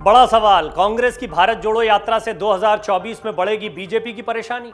बड़ा सवाल, कांग्रेस की भारत जोड़ो यात्रा से 2024 में बढ़ेगी बीजेपी की परेशानी।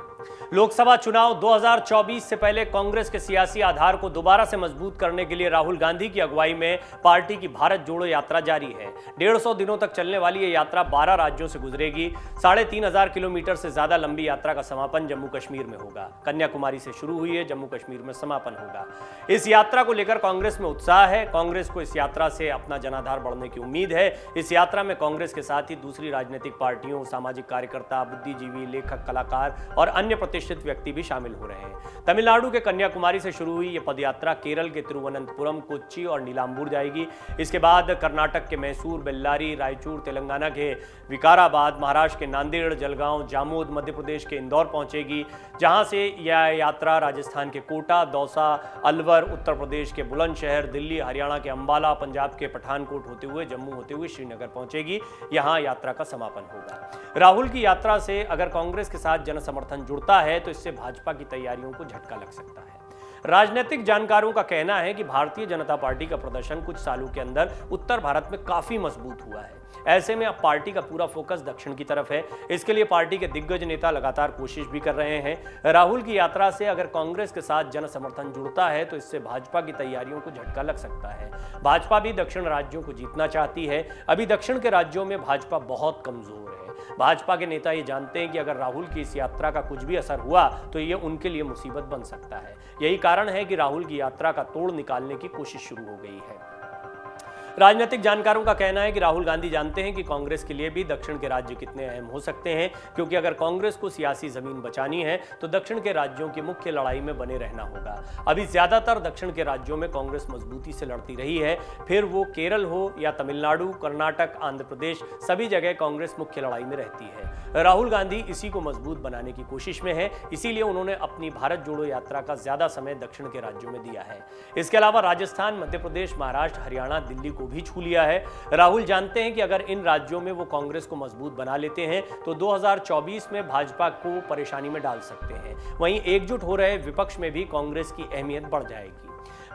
लोकसभा चुनाव 2024 से पहले कांग्रेस के सियासी आधार को दोबारा से मजबूत करने के लिए राहुल गांधी की अगुवाई में पार्टी की भारत जोड़ो यात्रा जारी है। 150 दिनों तक चलने वाली ये यात्रा 12 राज्यों से गुजरेगी। 3500 किलोमीटर से ज्यादा लंबी यात्रा का समापन जम्मू कश्मीर में होगा। कन्याकुमारी से शुरू हुई है, जम्मू कश्मीर में समापन होगा। इस यात्रा को लेकर कांग्रेस में उत्साह है। कांग्रेस को इस यात्रा से अपना जनाधार बढ़ने की उम्मीद है। इस यात्रा में कांग्रेस के साथ ही दूसरी राजनीतिक पार्टियों, सामाजिक कार्यकर्ता, बुद्धिजीवी, लेखक, कलाकार और अन्य प्रतिष्ठित व्यक्ति भी शामिल हो रहे हैं। तमिलनाडु के कन्याकुमारी से शुरू हुई यह पदयात्रा केरल के तिरुवनंतपुरम, कोच्चि और नीलांबूर जाएगी। इसके बाद कर्नाटक के मैसूर, बेल्लारी, रायचूर, तेलंगाना के विकाराबाद, महाराष्ट्र के नांदेड़, जलगांव, जामोद, मध्य प्रदेश के इंदौर पहुंचेगी, जहां से यह यात्रा राजस्थान के कोटा, दौसा, अलवर, उत्तर प्रदेश के बुलंदशहर, दिल्ली, हरियाणा के अंबाला, पंजाब के पठानकोट होते हुए जम्मू होते हुए श्रीनगर पहुंचेगी। यहां यात्रा का समापन होगा। राहुल की यात्रा से अगर कांग्रेस के साथ जन समर्थन जुड़ता है तो इससे भाजपा की तैयारियों को झटका लग सकता है। राजनीतिक जानकारों का कहना है कि भारतीय जनता पार्टी का प्रदर्शन कुछ सालों के अंदर उत्तर भारत में काफी मजबूत हुआ है। ऐसे में अब पार्टी का पूरा फोकस दक्षिण की तरफ है। इसके लिए पार्टी के दिग्गज नेता लगातार कोशिश भी कर रहे हैं। राहुल की यात्रा से अगर कांग्रेस के साथ जन समर्थन जुड़ता है तो इससे भाजपा की तैयारियों को झटका लग सकता है। भाजपा भी दक्षिण राज्यों को जीतना चाहती है। अभी दक्षिण के राज्यों में भाजपा बहुत कमजोर है। भाजपा के नेता ये जानते हैं कि अगर राहुल की इस यात्रा का कुछ भी असर हुआ तो ये उनके लिए मुसीबत बन सकता है। यही कारण है कि राहुल की यात्रा का तोड़ निकालने की कोशिश शुरू हो गई है। राजनीतिक जानकारों का कहना है कि राहुल गांधी जानते हैं कि कांग्रेस के लिए भी दक्षिण के राज्य कितने अहम हो सकते हैं, क्योंकि अगर कांग्रेस को सियासी जमीन बचानी है तो दक्षिण के राज्यों की मुख्य लड़ाई में बने रहना होगा। अभी ज्यादातर दक्षिण के राज्यों में कांग्रेस मजबूती से लड़ती रही है, फिर वो केरल हो या तमिलनाडु, कर्नाटक, आंध्र प्रदेश, सभी जगह कांग्रेस मुख्य लड़ाई में रहती है। राहुल गांधी इसी को मजबूत बनाने की कोशिश में है, इसीलिए उन्होंने अपनी भारत जोड़ो यात्रा का ज्यादा समय दक्षिण के राज्यों में दिया है। इसके अलावा राजस्थान, मध्य प्रदेश, महाराष्ट्र, हरियाणा, दिल्ली को भी छू लिया है। राहुल जानते हैं कि अगर इन राज्यों में वो कांग्रेस को मजबूत बना लेते हैं तो 2024 में भाजपा को परेशानी में डाल सकते हैं। वहीं एकजुट हो रहे विपक्ष में भी कांग्रेस की अहमियत बढ़ जाएगी।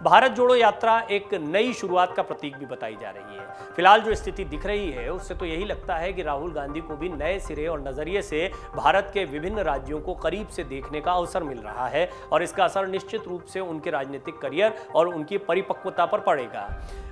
भारत जोड़ो यात्रा एक नई शुरुआत का प्रतीक भी बताई जा रही है। फिलहाल जो स्थिति दिख रही है उससे तो यही लगता है कि राहुल गांधी को भी नए सिरे और नजरिए से भारत के विभिन्न राज्यों को करीब से देखने का अवसर मिल रहा है और इसका असर निश्चित रूप से उनके राजनीतिक करियर और उनकी परिपक्वता पर पड़ेगा।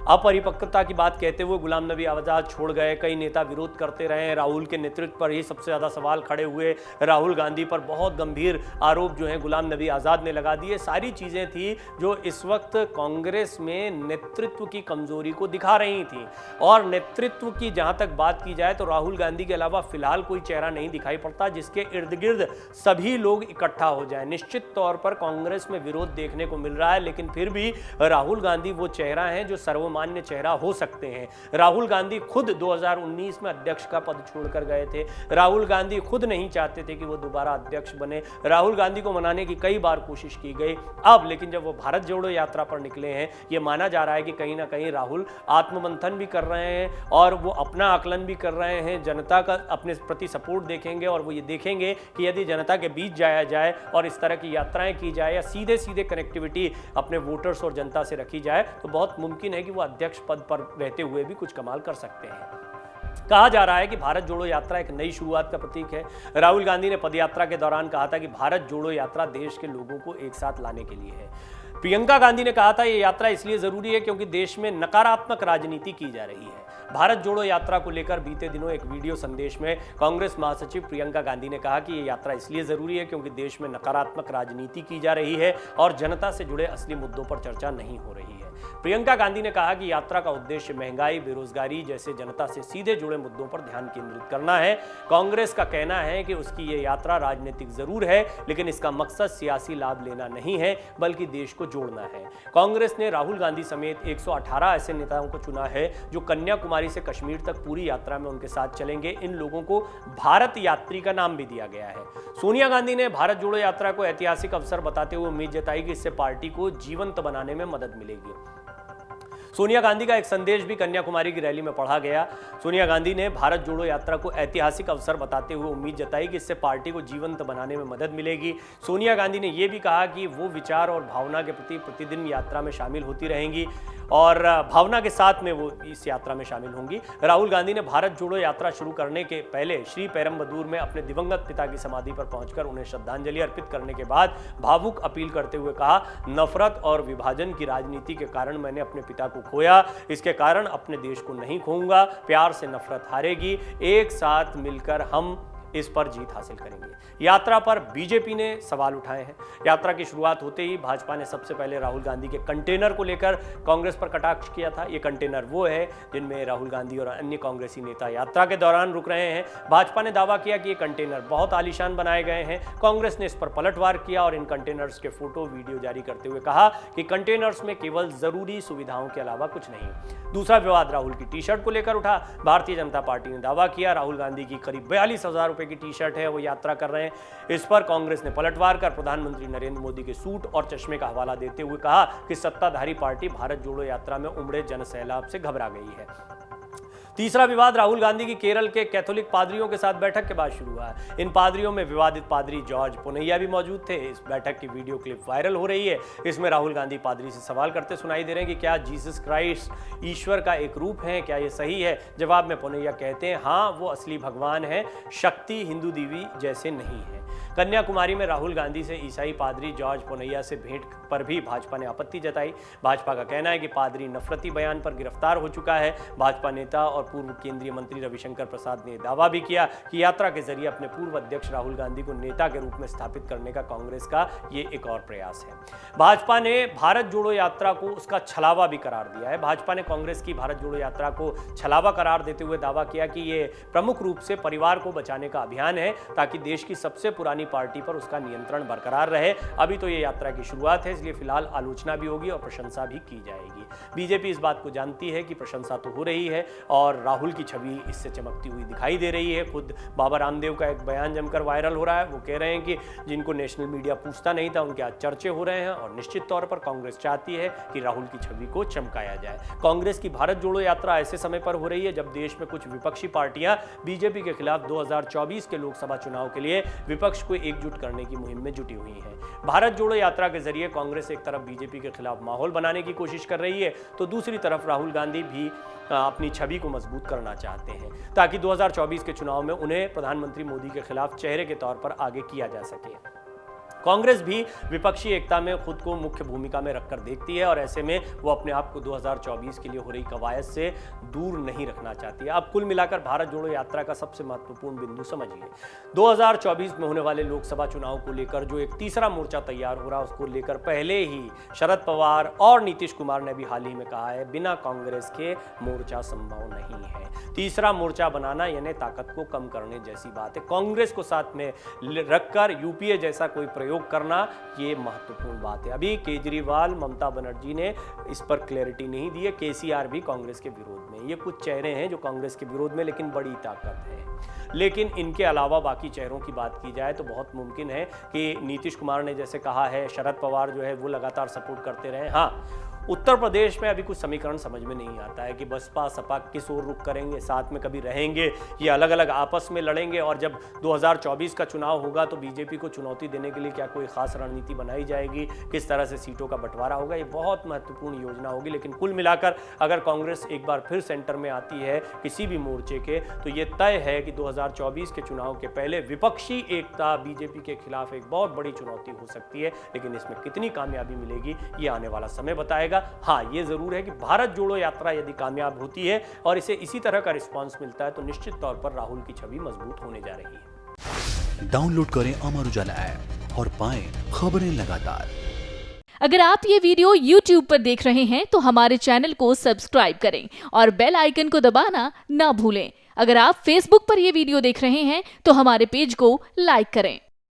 अपरिपक्वता की बात कहते हुए गुलाम नबी आजाद छोड़ गए, कई नेता विरोध करते रहे, राहुल के नेतृत्व पर ही सबसे ज्यादा सवाल खड़े हुए, राहुल गांधी पर बहुत गंभीर आरोप जो है गुलाम नबी आजाद ने लगा दिए। सारी चीजें थी जो इस वक्त कांग्रेस में नेतृत्व की कमजोरी को दिखा रही थी। और नेतृत्व की जहां तक बात की जाए तो राहुल गांधी के अलावा फिलहाल कोई चेहरा नहीं दिखाई पड़ता जिसके इर्द गिर्द सभी लोग इकट्ठा हो जाएं। निश्चित तौर पर कांग्रेस में विरोध देखने को मिल रहा है, लेकिन फिर भी राहुल गांधी वो चेहरा है जो सर्वमान्य चेहरा हो सकते हैं। राहुल गांधी खुद 2019 में अध्यक्ष का पद छोड़कर गए थे। राहुल गांधी खुद नहीं चाहते थे कि वो दोबारा अध्यक्ष बने। राहुल गांधी को मनाने की कई बार कोशिश की गई। अब लेकिन जब वो भारत जोड़ो यात्रा पर निकले हैं, ये माना जा रहा है कि कहीं ना कहीं राहुल आत्ममंथन भी कर रहे हैं और वो अपना आकलन भी कर रहे हैं। जनता का अपने प्रति सपोर्ट देखेंगे और वो ये देखेंगे कि यदि जनता के बीच जाया जाए और इस तरह की यात्राएं की जाए या सीधे सीधे कनेक्टिविटी अपने वोटर्स और जनता से रखी जाए तो बहुत मुमकिन है कि वो अध्यक्ष पद पर रहते हुए भी कुछ कमाल कर सकते हैं। कहा जा रहा है कि भारत जोड़ो यात्रा एक नई शुरुआत का प्रतीक है। राहुल गांधी ने पदयात्रा के दौरान कहा था कि भारत जोड़ो यात्रा देश के लोगों को एक साथ लाने के लिए है। प्रियंका गांधी ने कहा था ये यात्रा इसलिए जरूरी है क्योंकि देश में नकारात्मक राजनीति की जा रही है। भारत जोड़ो यात्रा को लेकर बीते दिनों एक वीडियो संदेश में कांग्रेस महासचिव प्रियंका गांधी ने कहा कि ये यात्रा इसलिए जरूरी है क्योंकि देश में नकारात्मक राजनीति की जा रही है और जनता से जुड़े असली मुद्दों पर चर्चा नहीं हो रही है। प्रियंका गांधी ने कहा कि यात्रा का उद्देश्य महंगाई, बेरोजगारी जैसे जनता से सीधे जुड़े मुद्दों पर ध्यान केंद्रित करना है। कांग्रेस का कहना है कि उसकी ये यात्रा राजनीतिक जरूर है, लेकिन इसका मकसद सियासी लाभ लेना नहीं है बल्कि देश को जोड़ना है। कांग्रेस ने राहुल गांधी समेत 118 ऐसे नेताओं को चुना है जो कन्याकुमारी से कश्मीर तक पूरी यात्रा में उनके साथ चलेंगे। इन लोगों को भारत यात्री का नाम भी दिया गया है। सोनिया गांधी ने भारत जोड़ो यात्रा को ऐतिहासिक अवसर बताते हुए उम्मीद जताई कि इससे पार्टी को जीवंत बनाने में मदद मिलेगी। सोनिया गांधी का एक संदेश भी कन्याकुमारी की रैली में पढ़ा गया। सोनिया गांधी ने भारत जोड़ो यात्रा को ऐतिहासिक अवसर बताते हुए उम्मीद जताई कि इससे पार्टी को जीवंत बनाने में मदद मिलेगी। सोनिया गांधी ने यह भी कहा कि वो विचार और भावना के प्रति प्रतिदिन यात्रा में शामिल होती रहेंगी और भावना के साथ में वो इस यात्रा में शामिल होंगी। राहुल गांधी ने भारत जोड़ो यात्रा शुरू करने के पहले श्री पेरम्बदूर में अपने दिवंगत पिता की समाधि पर पहुंचकर उन्हें श्रद्धांजलि अर्पित करने के बाद भावुक अपील करते हुए कहा, नफरत और विभाजन की राजनीति के कारण मैंने अपने पिता को खोया, इसके कारण अपने देश को नहीं खोऊंगा। प्यार से नफरत हारेगी, एक साथ मिलकर हम इस पर जीत हासिल करेंगे। यात्रा पर बीजेपी ने सवाल उठाए हैं। यात्रा की शुरुआत होते ही भाजपा ने सबसे पहले राहुल गांधी के कंटेनर को लेकर कांग्रेस पर कटाक्ष किया था। ये कंटेनर वो है जिनमें राहुल गांधी और अन्य कांग्रेसी नेता यात्रा के दौरान रुक रहे हैं। भाजपा ने दावा किया कि ये कंटेनर बहुत आलीशान बनाए गए हैं। कांग्रेस ने इस पर पलटवार किया और इन कंटेनर्स के फोटो वीडियो जारी करते हुए कहा कि कंटेनर्स में केवल जरूरी सुविधाओं के अलावा कुछ नहीं। दूसरा विवाद राहुल की टी शर्ट को लेकर उठा। भारतीय जनता पार्टी ने दावा किया राहुल गांधी की करीब 42,000 रुपए की टी शर्ट है, वो यात्रा कर रहे हैं। इस पर कांग्रेस ने पलटवार कर प्रधानमंत्री नरेंद्र मोदी के सूट और चश्मे का हवाला देते हुए कहा कि सत्ताधारी पार्टी भारत जोड़ो यात्रा में उमड़े जनसैलाब से घबरा गई है। तीसरा विवाद राहुल गांधी की केरल के कैथोलिक पादरियों के साथ बैठक के बाद शुरू हुआ। इन पादरियों में विवादित पादरी जॉर्ज पुनैया भी मौजूद थे। इस बैठक की वीडियो क्लिप वायरल हो रही है। इसमें राहुल गांधी पादरी से सवाल करते सुनाई दे रहे हैं कि क्या जीसस क्राइस्ट ईश्वर का एक रूप है, क्या ये सही है? जवाब में पुनैया कहते हैं हाँ, वो असली भगवान है, शक्ति हिंदू देवी जैसे नहीं है। कन्याकुमारी में राहुल गांधी से ईसाई पादरी जॉर्ज पुनैया से भेंट पर भी भाजपा ने आपत्ति जताई। भाजपा का कहना है कि पादरी नफरती बयान पर गिरफ्तार हो चुका है। भाजपा नेता और पूर्व केंद्रीय मंत्री रविशंकर प्रसाद ने दावा भी किया कि यात्रा के जरिए अपने पूर्व अध्यक्ष राहुल गांधी को नेता के रूप में स्थापित करने का कांग्रेस का ये एक और प्रयास है। भाजपा ने भारत जोड़ो यात्रा को उसका छलावा भी करार दिया है। भाजपा ने कांग्रेस की भारत जोड़ो यात्रा को छलावा करार देते हुए दावा किया कि ये प्रमुख रूप से परिवार को बचाने का अभियान है ताकि देश की सबसे पुरानी पार्टी पर उसका नियंत्रण बरकरार रहे। अभी तो ये यात्रा की शुरुआत है, इसलिए फिलहाल आलोचना भी होगी और प्रशंसा भी की जाएगी। बीजेपी इस बात को जानती है कि प्रशंसा तो हो रही है और राहुल की छवि इससे चमकती हुई दिखाई दे रही है। खुद बाबा रामदेव का एक बयान जमकर वायरल हो रहा है। वो कह रहे हैं कि जिनको नेशनल मीडिया पूछता नहीं था उनके आज चर्चे हो रहे हैं और निश्चित तौर पर कांग्रेस चाहती है कि राहुल की छवि को चमकाया जाए। कांग्रेस की भारत जोड़ो यात्रा ऐसे समय पर हो रही है जब देश में कुछ विपक्षी पार्टियां बीजेपी के खिलाफ 2024 के लोकसभा चुनाव के लिए विपक्ष को एकजुट करने की मुहिम में जुटी हुई है। भारत जोड़ो यात्रा के जरिए कांग्रेस एक तरफ बीजेपी के खिलाफ माहौल बनाने की कोशिश कर रही है तो दूसरी तरफ राहुल गांधी भी अपनी छवि को मजबूत करना चाहते हैं ताकि 2024 के चुनाव में उन्हें प्रधानमंत्री मोदी के खिलाफ चेहरे के तौर पर आगे किया जा सके। कांग्रेस भी विपक्षी एकता में खुद को मुख्य भूमिका में रखकर देखती है और ऐसे में वो अपने आप को 2024 के लिए हो रही कवायद से दूर नहीं रखना चाहती है। अब कुल मिलाकर भारत जोड़ो यात्रा का सबसे महत्वपूर्ण बिंदु समझिए, 2024 में होने वाले लोकसभा चुनाव को लेकर जो एक तीसरा मोर्चा तैयार हो रहा है उसको लेकर पहले ही शरद पवार और नीतीश कुमार ने भी हाल ही में कहा है बिना कांग्रेस के मोर्चा संभव नहीं है। तीसरा मोर्चा बनाना यानी ताकत को कम करने जैसी बात है। कांग्रेस को साथ में रखकर यूपीए जैसा कोई प्रयोग करना ये महत्वपूर्ण बात है। अभी केजरीवाल, ममता बनर्जी ने इस पर क्लैरिटी नहीं दी है। केसीआर भी कांग्रेस के विरोध में। ये कुछ चेहरे हैं जो कांग्रेस के विरोध में लेकिन बड़ी ताकत है। लेकिन इनके अलावा बाकी चेहरों की बात की जाए तो बहुत मुमकिन है कि नीतीश कुमार ने जैसे कहा है, शरद पवार जो है वो लगातार सपोर्ट करते रहे। हाँ, उत्तर प्रदेश में अभी कुछ समीकरण समझ में नहीं आता है कि बसपा सपा किस ओर रुख करेंगे, साथ में कभी रहेंगे, ये अलग अलग आपस में लड़ेंगे और जब 2024 का चुनाव होगा तो बीजेपी को चुनौती देने के लिए क्या कोई खास रणनीति बनाई जाएगी, किस तरह से सीटों का बंटवारा होगा, ये बहुत महत्वपूर्ण योजना होगी। लेकिन कुल मिलाकर अगर कांग्रेस एक बार फिर सेंटर में आती है किसी भी मोर्चे के तो ये तय है कि 2024 के चुनाव के पहले विपक्षी एकता बीजेपी के खिलाफ एक बहुत बड़ी चुनौती हो सकती है। लेकिन इसमें कितनी कामयाबी मिलेगी ये आने वाला समय बताएगा। हाँ, ये जरूर है कि भारत जोड़ो यात्रा यदि कामयाब होती है और इसे इसी तरह का रिस्पांस मिलता है तो निश्चित तौर पर राहुल की छवि मजबूत होने जा रही है। डाउनलोड करें अमर उजाला ऐप और पाएं खबरें लगातार। अगर आप ये वीडियो YouTube पर देख रहे हैं तो हमारे चैनल को सब्सक्राइब करें और बेल आइकन को दबाना ना भूलें। अगर आप Facebook पर ये वीडियो देख रहे हैं तो हमारे पेज को लाइक करें।